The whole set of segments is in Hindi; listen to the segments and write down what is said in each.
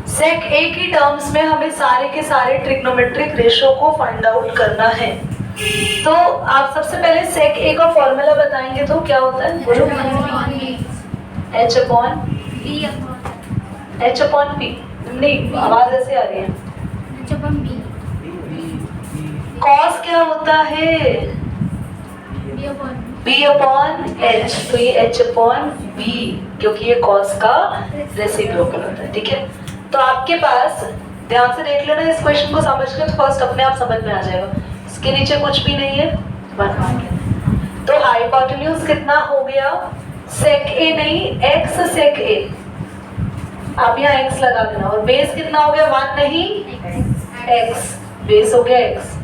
सेक ए की टर्म्स में हमें सारे के सारे ट्रिग्नोमेट्रिक रेशो को फाइंड आउट करना है। तो आप सबसे पहले सेक ए का फॉर्मूला बताएंगे तो क्या होता है? बोलो। H upon P। नहीं, आवाज ऐसे आ रही है। कॉस क्या होता है? B upon H। तो ये H अपॉन B, क्योंकि ये कॉस का रेसिप्रोकल होता है। ठीक है, तो आपके पास ध्यान से देख लेना, इस क्वेश्चन को समझ के तो फर्स्ट अपने आप समझ में आ जाएगा। इसके नीचे कुछ भी नहीं है, 1 मार्क। तो हाइपोटेन्यूज कितना हो गया? सेक ए नहीं, x सेक ए। आप यहाँ x लगा देना। और बेस कितना हो गया? 1 नहीं, x। बेस हो गया x।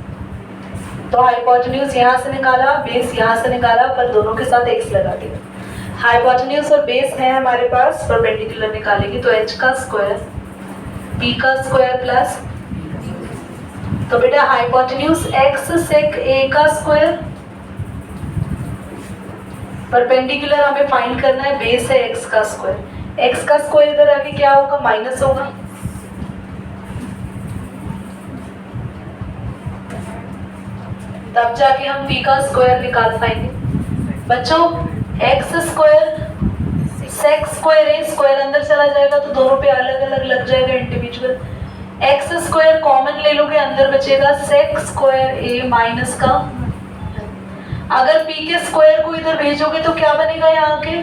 तो हाइपोटेन्यूज यहाँ से निकाला, बेस यहाँ से निकाला, पर दोनों के साथ x लगा दिया। हाइपोटेन्यूज और बेस है हमारे पास, परपेंडिकुलर निकालेंगे तो h का स्क्वायर p का स्क्वायर प्लस, तो बेटा हाइपोटेन्यूज x सेक a का स्क्वायर, परपेंडिकुलर हमें फाइंड करना है, बेस है x का स्क्वायर। x का स्क्वायर इधर आके क्या होगा? माइनस होगा। तब जाके हम p का स्क्वायर निकाल पाएंगे। बच्चों x स्क्वायर सेक स्क्वायर ए, स्क्वायर अंदर चला जाएगा तो दोनों पे अलग अलग लग जाएगा इंडिविजुअल। x स्क्वायर कॉमन ले लोगे, अंदर बचेगा सेक स्क्वायर ए माइनस का। अगर p के स्क्वायर को इधर भेजोगे तो क्या बनेगा? यहाँ के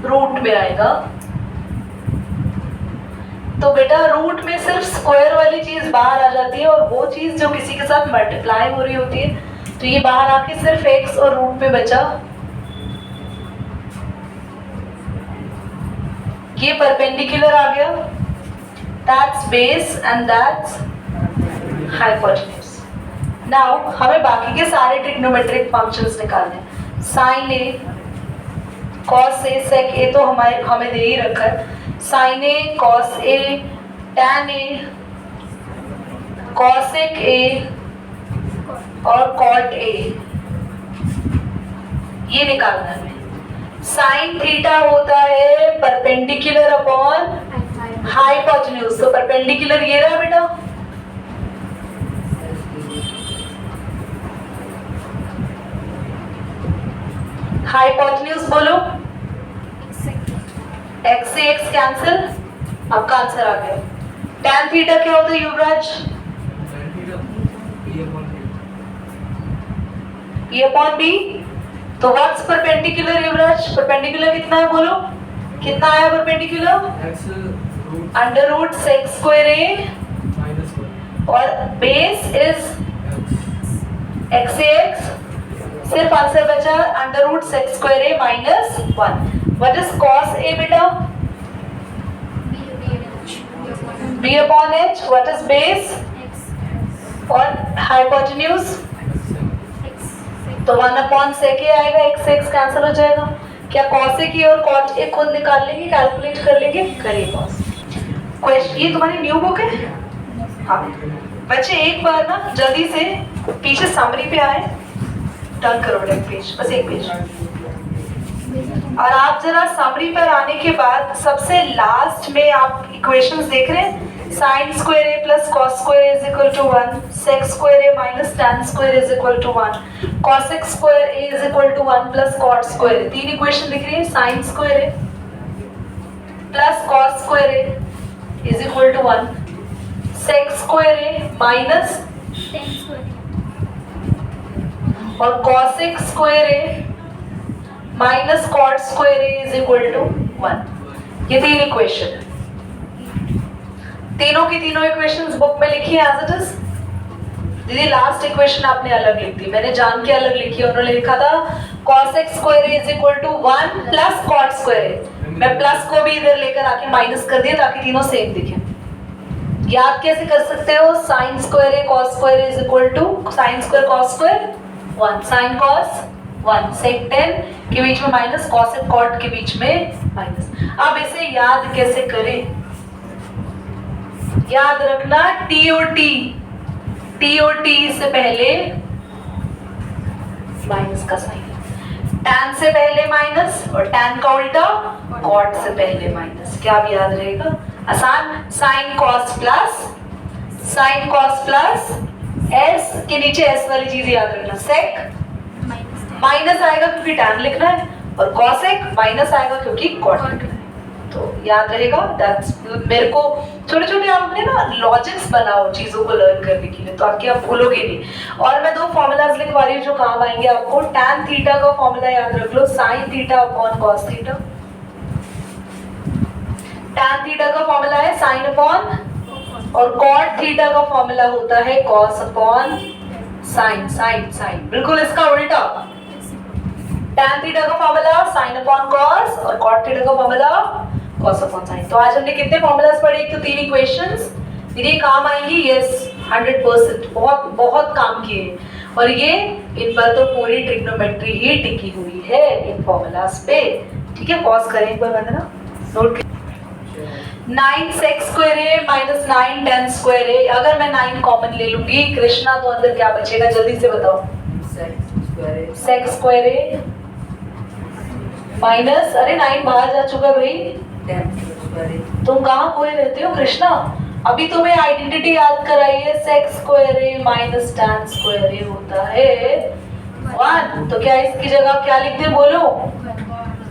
रूट में आएगा। तो बेटा रूट में सिर्फ स्क्वायर वाली चीज बाहर आ जाती है, और वो चीज जो किसी के साथ मल्टीप्लाई हो रही होती है, तो ये बाहर आके सिर्फ x और रूट में बचा। ये परपेंडिकुलर आ गया, that's base and that's hypotenuse. Now हमें बाकी के सारे ट्रिग्नोमेट्रिक फंक्शंस निकालने हैं। साइन ए, कॉस ए, सेक ए तो हमें दे ही रखा है। Sine A, cos A, tan A, cosec A और कॉट ए, ये निकालना है। साइन थीटा होता है परपेंडिकुलर अपॉन हाइपोटेन्यूज, तो परपेंडिकुलर ये रहा बेटा। हाइपोटेन्यूज बोलो। x से x कैंसिल, आपका आंसर आ गया। टैन थीटा क्या होता है युवराज? P upon B। तो व्हाट्स परपेंडिकुलर युवराज? परपेंडिकुलर कितना है बोलो, कितना आया perpendicular? Under root sec square A, और बेस इज x से x, सिर्फ आंसर बचा under root sec square A minus 1। What is cos A बेटा? b upon h। What is base? और हाइपोटेन्यूज तो 1 अपॉन सेक ए आएगा, x से x कैंसिल हो जाएगा। क्या कॉस ए की और कॉट ए खुद निकाल लेंगे, कैलकुलेट कर लेंगे? करिए बॉस। क्वेश्चन ये तुम्हारी न्यू बुक है? हाँ बच्चे, एक बार ना जल्दी से पीछे समरी पे आए, टर्न करो एक पेज, बस एक पेज। और आप जरा समरी पर आने के बाद सबसे लास्ट में आप इक्वेशंस देख रहे हैं, sine square A plus cos square is equal to 1, sec square A minus tan square is equal to 1, cosec square A is equal to 1 plus cot square A. तीन इक्वेशन दिख रही है, sine square A plus cos square A is equal to 1, sec square A minus tan square और cosec square A minus cot square A is equal to 1। ये तीन इक्वेशन है, तीनों की तीनों इक्वेशंस बुक में लिखी है एज इट इज। दीदी लास्ट इक्वेशन आपने अलग लिख दी, मैंने जान के अलग लिखी है। उन्होंने लिखा था cosec square is equal to 1 plus cot square. मैं प्लस को भी इधर लेकर आके माइनस कर दिया ताकि तीनों सेम दिखे। याद कैसे कर सकते हो? sin square A cos square is equal to sin square cos square 1, sin cos 1, sec 10 के बीच में माइनस, cosec cot के बीच में माइनस। अब इसे याद कैसे करें? याद रखना TOT से पहले माइनस का साइन, tan से पहले माइनस और tan का उल्टा कॉट से पहले माइनस, क्या भी याद रहेगा? आसान, साइन कॉस प्लस एस के नीचे एस वाली चीज याद रखना, सेक माइनस आएगा क्योंकि टैन लिखना है, और कॉसेक माइनस आएगा क्योंकि कॉट लिखना है। तो याद रहेगा। दैट्स, मेरे को छोटे छोटे आपने ना लॉजिक्स बनाओ चीजों को लर्न करने के लिए, तो आपके आप भूलोगे नहीं। और मैं 2 फॉर्मूलाज लिखवा रही हूँ जो काम आएंगे आपको। टैन थीटा का फॉर्मूला याद रख लो, sine theta upon cos theta. Tan theta का फॉर्मूला है साइन अपॉन, और कॉट थीटा का फॉर्मूला होता है कॉस अपॉन साइन। साइन बिल्कुल इसका उल्टा। टैन थीटा का फॉर्मूला साइन अपॉन कॉस, और कॉट थीटा का फॉर्मूला कॉस अपॉन साइन। तो आज हमने कितने फॉर्मूलाज पढ़े? एक तो 3 इक्वेशंस, मेरे काम आएंगी, यस 100%, बहुत बहुत काम किए। और ये इन पर तो पूरी ट्रिग्नोमेट्री ही टिकी हुई है इन फॉर्मूलाज पे। ठीक है, पॉज करें एक बार, वरना नोट 9 sec स्क्वायर है माइनस 9 tan स्क्वायर है। अगर मैं 9 कॉमन ले लूंगी कृष्णा, तो अंदर क्या बचेगा? जल्दी से बताओ। sec स्क्वायर है माइनस, अरे 9 बाहर जा चुका भाई। तुम कहाँ खोए रहते हो कृष्णा? अभी तुम्हें आइडेंटिटी याद कराई है, sec स्क्वायर है माइनस tan स्क्वायर है होता है 1। तो क्या इसकी जगह क्या लिखते बोलो?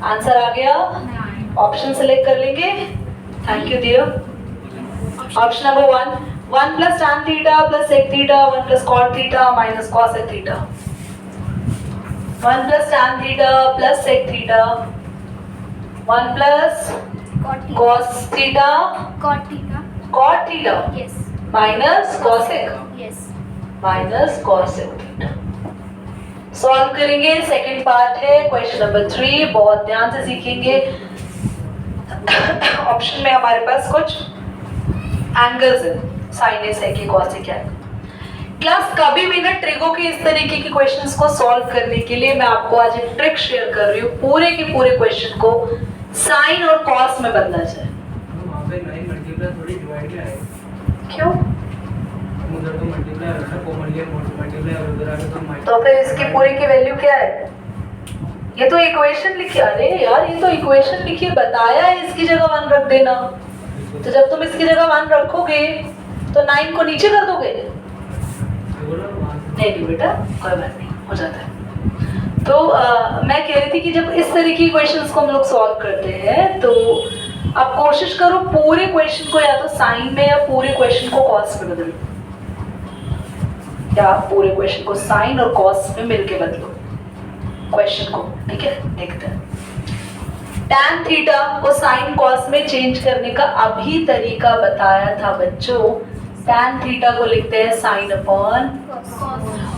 आंसर आ गया, ऑप्शन सेलेक्ट कर लेंगे। Thank you dear. Option number 1, 1 plus tan theta plus sec theta, 1 plus cot theta minus cosec theta. 1 plus tan theta plus sec theta, 1 plus cos theta, cot theta, yes, minus cosec, yes, minus cosec theta. Solve करेंगे, सेकंड पार्ट है क्वेश्चन नंबर 3, बहुत ध्यान से सीखेंगे। ऑप्शन में हमारे पास कुछ एंगल्स है, साइन है, सेक है, कॉस है, क्या है। क्लास कभी भी ना ट्रिगो के इस तरीके के क्वेश्चंस को सॉल्व करने के लिए मैं आपको आज एक ट्रिक शेयर कर रही हूँ। पूरे के पूरे क्वेश्चन को साइन और कॉस में बदला जाए। वहां पे 9 मल्टीप्लाई थोड़ी डिवाइड में आएगा। क्यों? उधर तो मल्टीप्लाई हो रहा है, कॉमन लिया मल्टीप्लाई, और उधर आके तो माइनस। तो फिर इसकी पूरे की वैल्यू क्या है? ये तो इक्वेशन लिखी, अरे यार ये तो इक्वेशन लिखी बताया है, इसकी जगह 1 रख देना। तो जब तुम इसकी जगह 1 रखोगे तो 9 को नीचे कर दोगे? नहीं बेटा, कोई बात नहीं, हो जाता है। तो मैं कह रही थी कि जब इस तरह की इक्वेशंस को हम लोग सॉल्व करते हैं तो आप कोशिश करो पूरे क्वेश्चन को या तो साइन में या पूरे क्वेश्चन को कॉस में बदलो, या पूरे क्वेश्चन को साइन और कॉस में मिलके बदलो क्वेश्चन को। ठीक है, देखते हैं। tan थीटा को साइन कॉस में चेंज करने का अभी तरीका बताया था बच्चों। tan थीटा को लिखते हैं साइन अपॉन,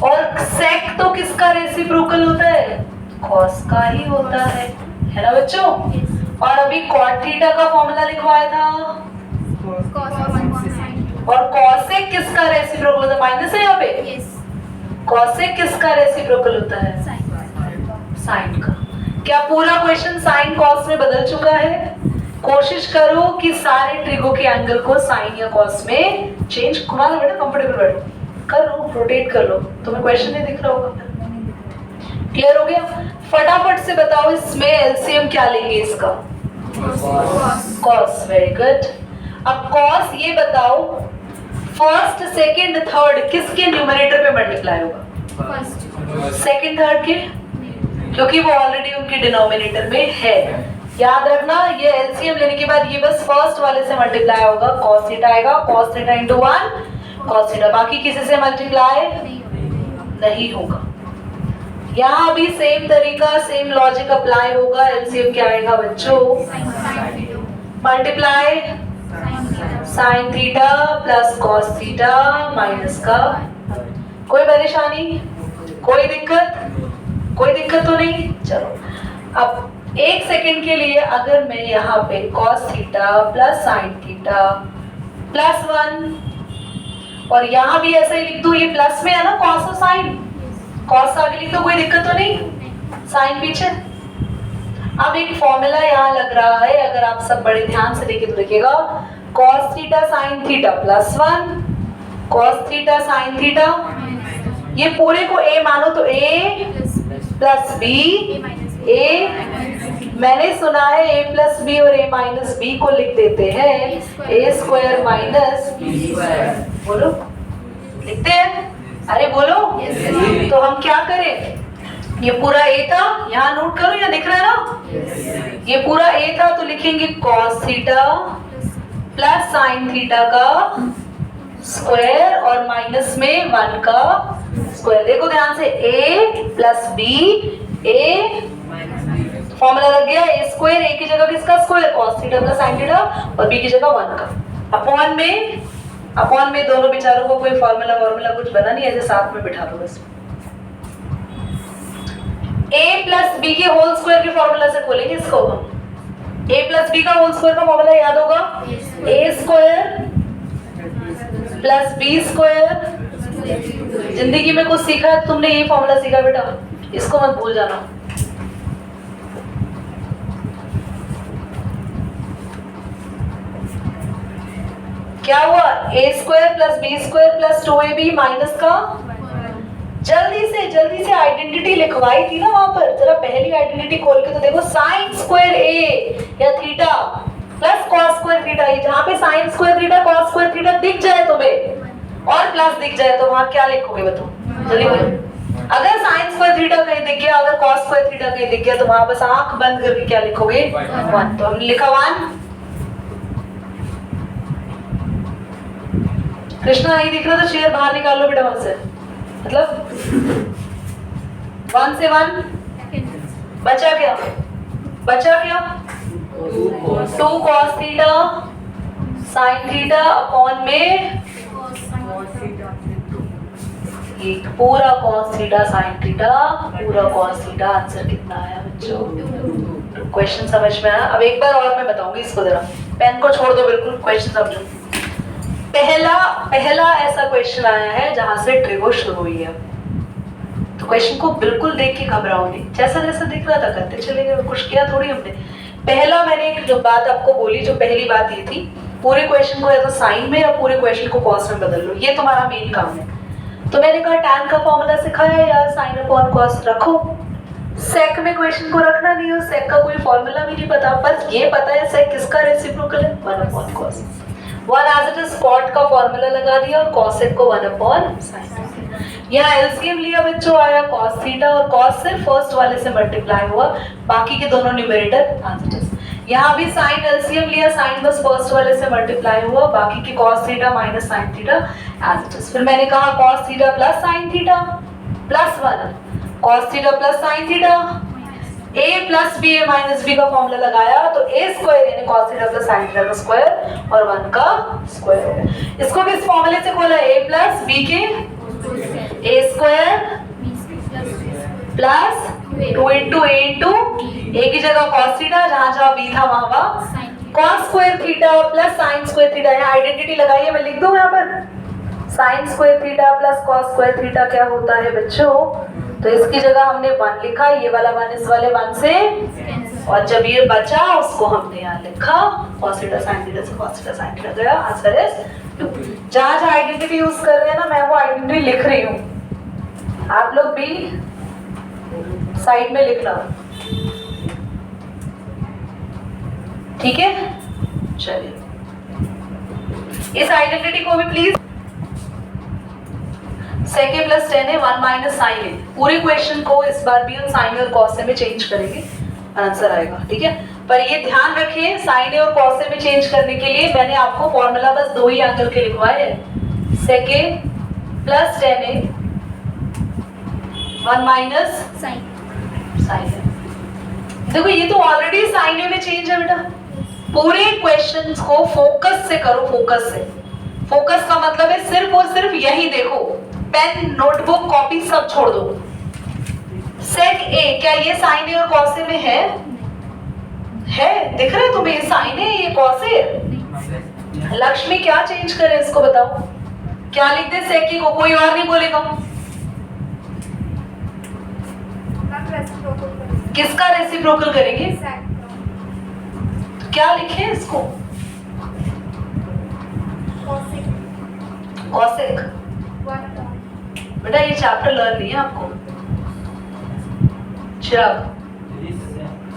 और sec तो किसका रेसिप्रोकल होता है? कॉस का ही होता है ना बच्चों? और अभी cot थीटा का फॉर्मूला लिखवाया था, और cosec किसका रेसिप्रोकल होता है? माइनस है यहाँ पे। cosec किसका रेसिप्रोकल होता है? साइन का। क्या पूरा क्वेश्चन साइन कॉस में बदल चुका है? कोशिश करो कि सारे ट्रिगो के एंगल को साइन या कॉस में चेंज। घुमा लो बेटा, कंफर्टेबल बैठो, कर लो, रोटेट कर लो। तुम्हें क्वेश्चन नहीं दिख रहा होगा? क्लियर हो गया? फटाफट से बताओ इसमें एलसीएम क्या लेंगे इसका? कॉस। Very good. अब कॉस ये बताओ फर्स्ट, सेकंड, थर्ड किसके न्यूमरेटर पे मल्टीप्लाई होगा? सेकंड, थर्ड के, क्योंकि वो ऑलरेडी उनके डिनोमिनेटर में है। याद रखना, ये एलसीएम लेने के बाद ये बस फर्स्ट वाले से मल्टीप्लाई होगा, cos थीटा आएगा, cos theta into 1 cos theta, बाकी किसी से मल्टीप्लाई नहीं होगा। यहाँ भी सेम तरीका, सेम लॉजिक अप्लाई होगा। एलसीएम क्या आएगा बच्चों? Multiply sign theta plus cos theta minus का। कोई परेशानी, कोई दिक्कत? कोई दिक्कत तो नहीं? चलो अब एक सेकंड के लिए अगर मैं यहाँ पे cos theta plus sine theta plus 1, और यहाँ भी ऐसा ही लिख दूं, ये प्लस में है ना cos और साइन, cos आगे लिख दो, कोई दिक्कत तो नहीं? साइन पीछे। अब एक फॉर्मूला यहाँ लग रहा है, अगर आप सब बड़े ध्यान से देखें तो देखिएगा, cos theta sine theta plus 1 cos theta sine theta, ये पूरे को a मानो तो a प्लस b, a मैंने सुना है a प्लस बी और a माइनस बी को लिख देते हैं a square minus B square. बोलो लिखते हैं, अरे बोलो। तो हम क्या करें, ये पूरा a था, यहाँ नोट करो, यहाँ दिख रहा है ना, ये पूरा a था तो लिखेंगे cos theta plus sin theta का स्क्वायर और माइनस में 1 का स्क्वायर। देखो ध्यान से, a plus B, a formula लग गया, a स्क्वायर, a की जगह किसका square, cos theta plus sin theta, और b की जगह 1 का, अपॉन में दोनों बेचारों को कोई फॉर्मूला कुछ बना नहीं, ऐसे साथ में बिठा दो बस। a प्लस बी के होल स्क्वायर के फॉर्मूला से खोलेंगे इसको हम। a प्लस बी का होल स्क्वायर का फॉर्मूला याद होगा, a square plus B square. जिंदगी में कुछ सीखा है तुमने, ये फॉर्मूला सीखा बेटा, इसको मत भूल जाना। क्या हुआ, a square plus B square plus 2ab minus का, जल्दी से आइडेंटिटी लिखवाई थी ना वहां पर, जरा पहली आइडेंटिटी खोल के तो देखो, साइन स्क्वायर a या theta plus cos square theta, ये जहां पे sine square theta cos square theta दिख जाए तुम्हें और प्लस दिख जाए तो वहां क्या लिखोगे बताओ, जल्दी बोलो। अगर साइन स्क्वायर थीटा कहीं दिख गया, अगर कॉस स्क्वायर थीटा कहीं दिख गया तो वहां बस आंख बंद करके क्या लिखोगे, 1। तो हमने लिखा 1। कृष्णा नहीं दिख रहा तो चेयर बाहर निकाल लो बेटा वहां से, मतलब 1 से 1 बचा क्या, 2 cos theta sin theta upon में एक पूरा cos थीटा sin थीटा पूरा cos थीटा। आंसर कितना आया बच्चों, क्वेश्चन समझ में आया। अब एक बार और मैं बताऊंगी इसको, जरा पेन को छोड़ दो बिल्कुल, क्वेश्चन समझो। पहला ऐसा क्वेश्चन आया है जहां से ट्रिगो शुरू हुई है, तो क्वेश्चन को बिल्कुल देख के घबराओ नहीं, जैसा जैसा दिख रहा था करते चले गए, कुछ किया थोड़ी हमने। पहला मैंने एक जो बात आपको बोली, जो पहली बात ये थी, पूरे क्वेश्चन को या तो साइन में या पूरे क्वेश्चन को कॉस में बदल लो, ये तुम्हारा मेन काम है। तो मैंने कहा टैन का फॉर्मूला सिखाया यार, साइन अपॉन कॉस रखो। सेक में क्वेश्चन को रखना नहीं हो, सेक का कोई फॉर्मूला भी नहीं पता, पर ये पता है सेक किसका रेसिप्रोकल है, 1 upon cos. 1 as it is cot का फॉर्मूला लगा दिया और कॉसेक को 1 अपॉन साइन। यहाँ एलसीएम लिया बच्चों, आया cos थीटा और cos से फर्स्ट वाले से मल्टीप्लाई हुआ, बाकी के दोनों न्यूमरेटर एज इट इज। यहाँ भी साइन एलसीएम लिया, साइन बस फर्स्ट वाले से मल्टीप्लाई हुआ, बाकी के cos theta minus sine theta as it is. फिर मैंने कहा cos theta plus sine theta plus 1, cos theta plus sine theta, a plus B A minus B का फॉर्मूला लगाया तो a स्क्वायर यानी cos theta plus sine theta का स्क्वायर और 1 का स्क्वायर हो गया। इसको किस फॉर्मूले से खोला, a प्लस बी के a square plus 2 into a into a की जगह cos थीटा, जहां जहां b था वहां cos square theta plus sine square theta. यहाँ आइडेंटिटी लगाइए, मैं लिख दूं यहाँ पर, sine square theta plus cos square theta क्या होता है बच्चों, तो इसकी जगह हमने 1 लिखा, ये वाला 1 इस वाले 1 से, और जब ये बचा उसको हमने यहाँ लिखा cos थीटा sin थीटा से cos थीटा sin थीटा गया, आंसर इज 2। जहां जहां आइडेंटिटी यूज कर रहे हैं ना, मैं वो आइडेंटिटी लिख रही हूँ, आप लोग भी साइड में लिखना, ठीक है। चलिए इस आइडेंटिटी को भी प्लीज, sec a प्लस 10 है 1 माइनस साइन ए, पूरे क्वेश्चन को इस बार भी हम साइन और कॉस में चेंज करेंगे, आंसर आएगा, ठीक है। पर ये ध्यान रखिए, साइन ए और कॉस में चेंज करने के लिए मैंने आपको फॉर्मूला बस 2 ही एंगल के लिखवाए हैं, sec a plus 10 a 1 minus sine A. देखो ये तो ऑलरेडी साइन ए में चेंज है बेटा, पूरे क्वेश्चन को फोकस से करो, फोकस से। फोकस का मतलब है सिर्फ और सिर्फ यही देखो, पेन नोटबुक कॉपी सब छोड़ दो। सेक ए, क्या ये साइन ए और कॉस ए में है? दिख रहा है तुम्हें, ये साइन ए ये कॉस ए। लक्ष्मी क्या चेंज करे इसको बताओ, क्या लिख दे सेक ए को, कोई और नहीं बोलेगा। किसका रेसिप्रोकल करेंगे, तो क्या लिखे इसको, कॉसेक। बेटा ये चैप्टर लर्न नहीं है आपको, चिराग।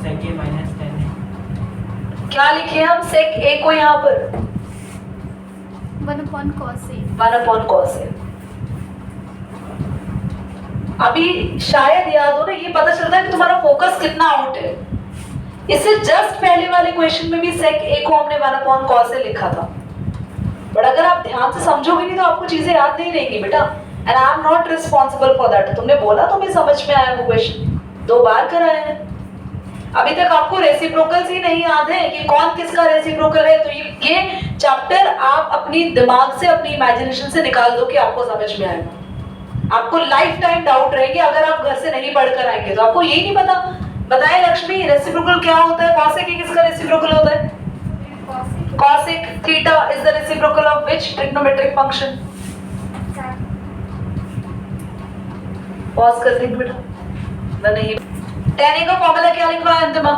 sec a minus क्या लिखे हम sec a को यहाँ पर 1 upon cos A. 1 upon cos A। अभी शायद याद हो ना, ये पता चलता है कि तुम्हारा फोकस कितना आउट है। इससे जस्ट पहले वाले क्वेश्चन में भी sec a को हमने 1 upon cos A लिखा था, बट अगर आप ध्यान से समझोगे नहीं तो आपको चीजें याद नहीं रहेंगी बेटा। And I am not responsible for that. तुमने बोला तुम्हें समझ में आया वो क्वेश्चन, 2 बार कराया है। अभी तक आपको रेसिप्रोकल्स ही नहीं याद है कि कौन किसका रेसिप्रोकल है, तो ये चैप्टर आप अपनी दिमाग से, अपनी इमेजिनेशन से निकाल दो कि आपको समझ में आएगा। आपको लाइफ टाइम डाउट रहेगी अगर आप घर से नहीं पढ़कर आएंगे तो। आपको यही नहीं पता, बताए लक्ष्मी रेसिप्रोकल क्या होता है, cosec किसका रेसिप्रोकल होता है? cosec theta is the reciprocal of which trigonometric function? Pause कर देंगे बेटा, मैं नहीं। tan a का फॉर्मूला क्या लिखवाया अंतिमा?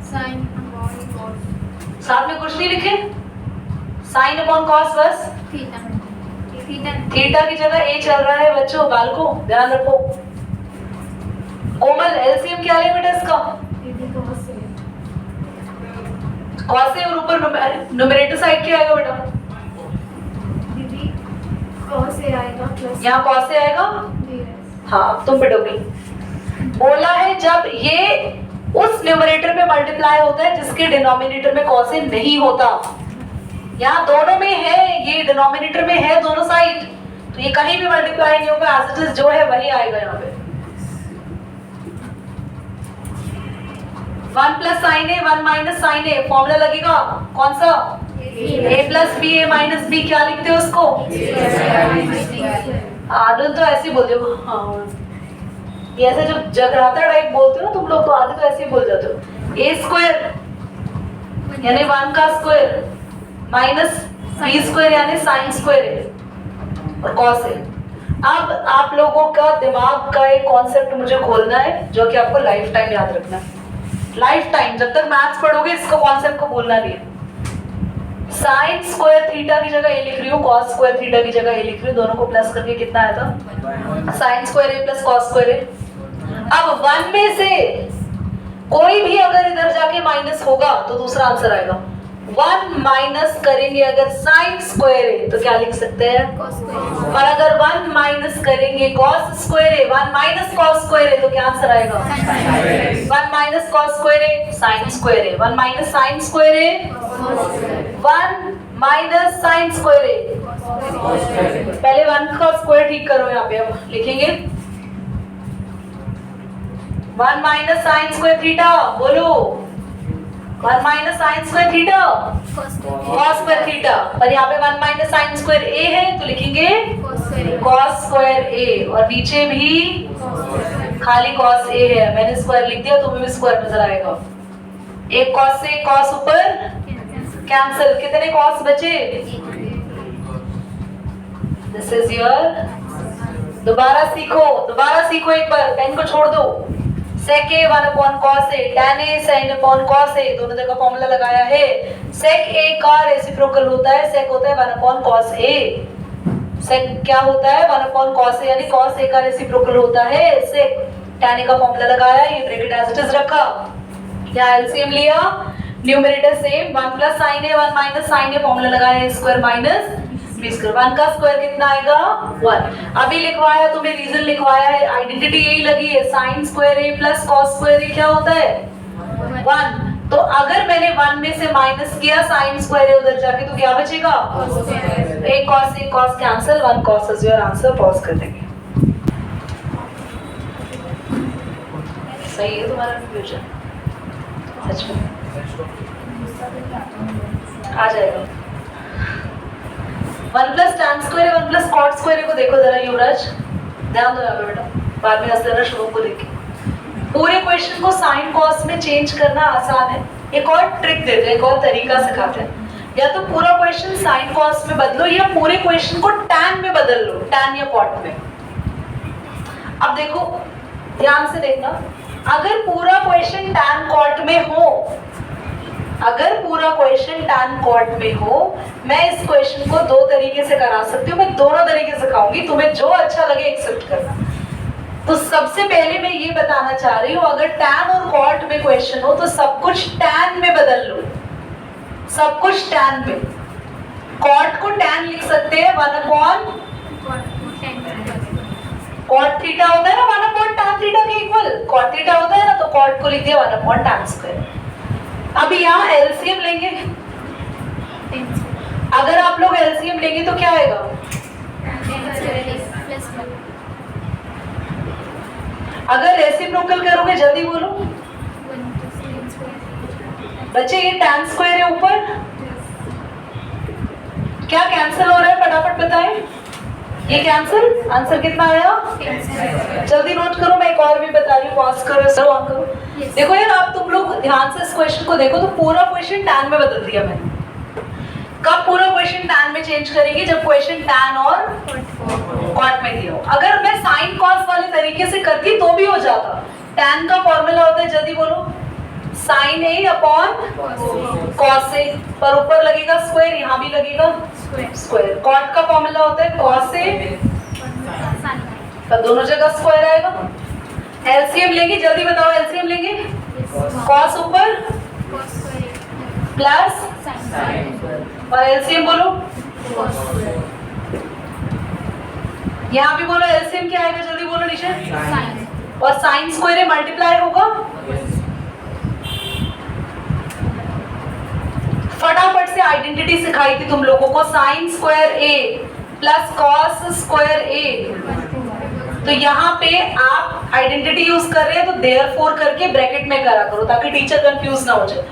Sin upon cos साथ में कुछ नहीं लिखे, sin upon cos बस। theta. Theta. थीटा की जगह a चल रहा है बच्चों, बालको ध्यान रखो। कोमल एलसीएम क्या ले बेटा इसका? cos A. cos a और ऊपर न्यूमरेटर साइड क्या आएगा बेटा? दीदी cos A आएगा प्लस यहाँ cos a आएगा। ds. हाँ अब तुम पिटोगे। बोला है जब ये उस न्यूमरेटर में मल्टीप्लाई होता है जिसके डिनोमिनेटर में cos a नहीं होता। यहाँ दोनों में है, ये डिनोमिनेटर में है दोनों साइड, तो ये कहीं भी मल्टीप्लाई नहीं होगा, एज इट इज जो है वही आएगा यहाँ पे। 1 plus sine A 1 minus sine A, formula लगेगा कौन सा? a plus B, A minus B, क्या लिखते हो उसको? आदत तो ऐसे ही बोलते हो। हाँ ये ऐसे जो जगराता टाइप बोलते हो ना तुम लोग, तो आदत तो ऐसे ही बोल जाते हो। ए स्क्वायर यानी 1 का स्क्वायर माइनस बी स्क्वायर यानी साइन स्क्वायर है और कॉस है। अब आप लोगों का दिमाग का एक कॉन्सेप्ट मुझे खोलना है जो कि आपको लाइफ टाइम याद रखना है। लाइफ टाइम जब तक मैथ्स पढ़ोगे इसको कॉन्सेप्ट को भूलना नहीं है। साइन स्क्वायर थीटा की जगह ए लिख रही हूँ, कॉस स्क्वायर थीटा की जगह ए लिख रही हूँ, दोनों को प्लस करके कितना आया था? Sign square A plus cos square ए। अब 1 में से कोई भी अगर इधर जाके माइनस होगा तो दूसरा आंसर आएगा। 1 माइनस करेंगे अगर साइन स्क्वायर ए तो क्या लिख सकते हैं? और अगर 1 माइनस करेंगे कॉस स्क्वायर ए, 1 माइनस कॉस स्क्वायर ए तो क्या आंसर आएगा? 1 माइनस कॉस स्क्वायर ए साइन स्क्वायर ए, 1 माइनस साइन स्क्वायर ए, 1 माइनस साइन स्क्वायर ए। पहले 1 का स्क्वायर ठीक करो, यहाँ पे अब लिखेंगे 1 माइनस साइन स्क्वायर थीटा, बोलो 1 minus sine square theta cos square theta, पर यहाँ पे 1 माइनस साइन स्क्वायर ए है तो लिखेंगे कॉस स्क्वायर ए, और नीचे भी खाली कॉस ए है, मैंने स्क्वायर लिख दिया, तुम्हें भी स्क्वायर नजर आएगा। एक कॉस से कॉस ऊपर कैंसिल, कितने कॉस बचे? This is your. दोबारा सीखो एक बार, पेन को छोड़ दो। sec a 1 upon cos a, tan a sin upon cos a, दोनों जगह फॉर्मूला लगाया है। sec a का रेसिप्रोकल होता है, sec होता है 1 upon cos a। sec क्या होता है? 1 upon cos a, यानी cos a का रेसिप्रोकल होता है sec। tan a का फॉर्मूला लगाया, ये ब्रैकेट एज इट इज रखा, यहाँ एलसीएम लिया, numerator same 1 plus sine A 1 minus sine A, formula लगाया स्क्वायर माइनस बी स्क्वायर। 1 का स्क्वायर कितना आएगा? 1। अभी लिखवाया तुम्हें, रीजन लिखवाया है, आइडेंटिटी यही लगी है, sine square A plus cos square ए क्या होता है? 1। तो अगर मैंने 1 में से माइनस किया साइन स्क्वायर ए उधर जाके तो क्या बचेगा? एक cos cancel, 1 cos is your answer. Pause कर देंगे। सही है तुम्हारा कंफ्यूजन? सच में आ जाएगा। 1 plus tan square 1 plus cot square को देखो जरा युवराज, ध्यान दो यहाँ पे बेटा, बाद में हंसते रहना श्लोक को देख के। पूरे क्वेश्चन को साइन कॉस में चेंज करना आसान है, एक और ट्रिक देते हैं, एक और तरीका सिखाते हैं। या तो पूरा क्वेश्चन साइन कॉस में बदलो या पूरे क्वेश्चन को tan में बदल लो, tan या कॉट में। अब देखो ध्यान से देखना, अगर पूरा क्वेश्चन tan कॉट में हो, अगर पूरा क्वेश्चन tan कॉट में हो, मैं इस क्वेश्चन को 2 तरीके से करा सकती हूँ, मैं दोनों तरीके से सिखाऊंगी, तुम्हें जो अच्छा लगे एक्सेप्ट करना। तो सबसे पहले मैं ये बताना चाह रही हूँ, अगर tan और कॉट में क्वेश्चन हो तो सब कुछ tan में बदल लो। सब कुछ tan पे। cot को tan लिख सकते हैं 1/cot थीटा होता है ना 1/tan थीटा के इक्वल। cot थीटा होता है ना तो cot को लिख दिया 1/tan स्क्वायर। अब यहाँ एलसीएम लेंगे, अगर आप लोग एलसीएम लेंगे तो क्या आएगा? अगर रेसिप्रोकल करोगे जल्दी बोलो बच्चे, ये tan स्क्वायर है ऊपर, क्या कैंसिल हो रहा है फटाफट बताएं? ये कैंसिल, आंसर कितना आया? जल्दी नोट करो, मैं एक और भी बता रही हूँ, पॉज करो, सर ऑन करो। देखो यार, आप तुम लोग ध्यान से इस क्वेश्चन को देखो तो पूरा क्वेश्चन tan में बदल दिया मैंने। कब पूरा क्वेश्चन tan में चेंज करेंगे? जब क्वेश्चन tan और cot में दिया हो। अगर मैं साइन cos वाले तरीके से करती तो भी हो जाता। tan का फॉर्मूला होता है, जल्दी बोलो, sin A upon cos A, पर ऊपर लगेगा स्क्वायर, यहाँ भी लगेगा स्क्वायर। cot का फॉर्मूला होता है cos A, पर दोनों जगह स्क्वायर आएगा। एलसीएम लेंगे, जल्दी बताओ, एलसीएम लेंगे, cos ऊपर प्लस और एलसीएम बोलो, यहाँ भी बोलो एलसीएम क्या आएगा, जल्दी बोलो निशा। और साइन स्क्वायर मल्टीप्लाई होगा, फटाफट से आइडेंटिटी सिखाई थी तुम लोगों को, sign square A plus cos square ए। तो यहाँ पे आप आइडेंटिटी यूज कर रहे हैं तो देयरफॉर करके ब्रैकेट में करा करो ताकि टीचर कंफ्यूज ना हो जाए।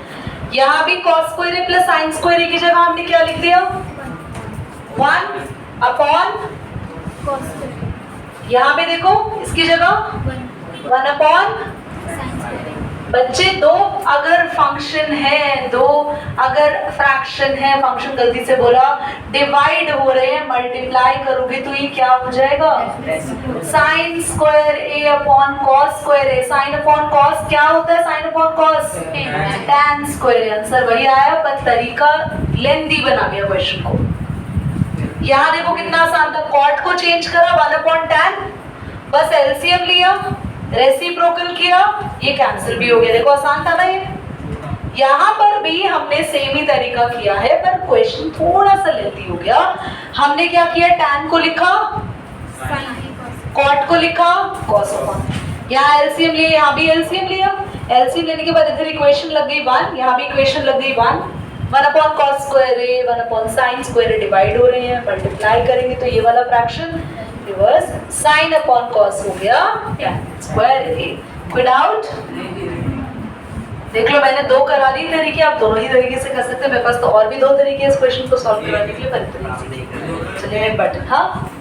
यहाँ भी cos square A plus sign square ए की जगह हमने क्या लिख दिया? 1 अपॉन, यहाँ पे देखो इसकी जगह 1 अपॉन। बच्चे दो अगर फंक्शन है, दो अगर फ्रैक्शन है, फंक्शन गलती से बोला, डिवाइड हो रहे हैं, मल्टीप्लाई करोगे तो ये क्या हो जाएगा? साइन स्क्वायर ए अपॉन कॉस स्क्वायर ए। साइन अपॉन कॉस क्या होता है? Sine upon cos tan square. Answer वही आया पर तरीका लेंथी बना गया क्वेश्चन को। यहाँ देखो कितना आसान था, cot को चेंज करा 1/tan, बस एलसीएम लिया, रेसिप्रोकल किया, ये कैंसिल भी हो गया। देखो आसान था ना ये। यहाँ पर भी हमने सेम ही तरीका किया है पर क्वेश्चन थोड़ा सा लेंथी हो गया। हमने क्या किया? tan को लिखा, cot को लिखा, cos अपॉन। यहाँ एलसीएम लिया, यहाँ भी एलसीएम लिया। एलसीएम लेने के बाद इधर इक्वेशन लग गई 1, यहाँ भी इक्वेशन लग गई 1 अपॉन cos स्क्वायर ए, 1 अपॉन sin स्क्वायर ए डिवाइड हो रहे हैं, मल्टीप्लाई करेंगे तो ये वाला fraction reverse sin upon cos हो गया tan स्क्वायर ए। कोई डाउट? देख लो मैंने 2 करा दी तरीके, आप दोनों ही तरीके से कर सकते हैं। मेरे पास तो और भी 2 तरीके इस क्वेश्चन को सॉल्व कराने के लिए, पर चलिए बटन, हाँ